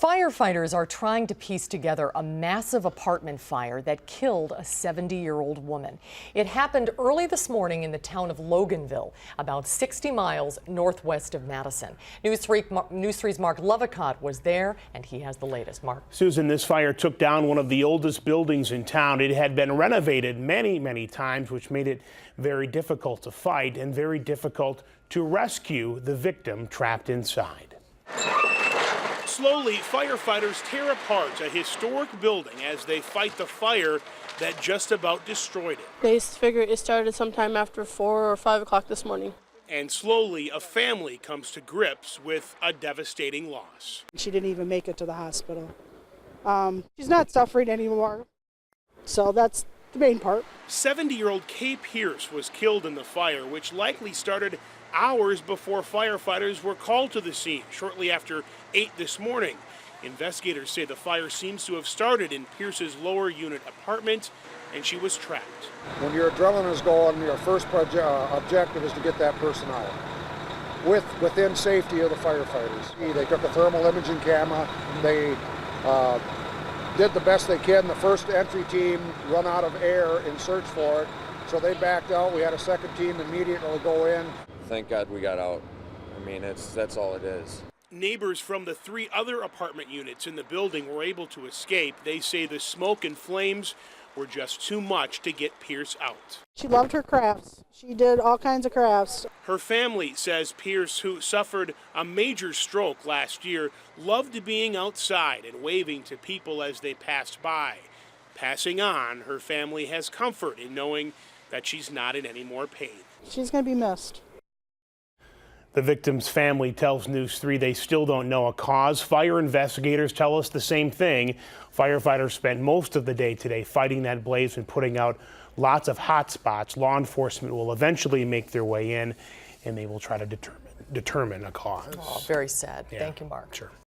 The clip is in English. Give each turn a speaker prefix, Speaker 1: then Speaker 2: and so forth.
Speaker 1: Firefighters are trying to piece together a massive apartment fire that killed a 70-year-old woman. It happened early this morning in the town of Loganville, about 60 miles northwest of Madison. News 3's Marc Lovicott was there, and he has the latest. Mark.
Speaker 2: Susan, this fire took down one of the oldest buildings in town. It had been renovated many times, which made it very difficult to fight and very difficult to rescue the victim trapped inside. Slowly, firefighters tear apart a historic building as they fight the fire that just about destroyed it.
Speaker 3: They figure it started sometime after 4 or 5 o'clock this morning.
Speaker 2: And slowly, a family comes to grips with a devastating loss.
Speaker 4: She didn't even make it to the hospital. She's not suffering anymore, so that's the main part.
Speaker 2: 70-year-old Kay Pierce was killed in the fire, which likely started hours before firefighters were called to the scene, shortly after 8 this morning. Investigators say the fire seems to have started in Pierce's lower unit apartment, and she was trapped.
Speaker 5: When your adrenaline is going, your first objective is to get that person out within safety of the firefighters. They took a thermal imaging camera. They did the best they can. The first entry team run out of air in search for it, so they backed out. We had a second team immediately go in.
Speaker 6: Thank God we got out. I mean, that's all it is.
Speaker 2: Neighbors from the 3 other apartment units in the building were able to escape. They say the smoke and flames were just too much to get Pierce out.
Speaker 4: She loved her crafts. She did all kinds of crafts.
Speaker 2: Her family says Pierce, who suffered a major stroke last year, loved being outside and waving to people as they passed by. Passing on, her family has comfort in knowing that she's not in any more pain.
Speaker 4: She's going to be missed.
Speaker 2: The victim's family tells News 3 they still don't know a cause. Fire investigators tell us the same thing. Firefighters spent most of the day today fighting that blaze and putting out lots of hot spots. Law enforcement will eventually make their way in, and they will try to determine a cause.
Speaker 1: Oh, very sad.
Speaker 2: Yeah,
Speaker 1: Thank you, Mark.
Speaker 2: Sure.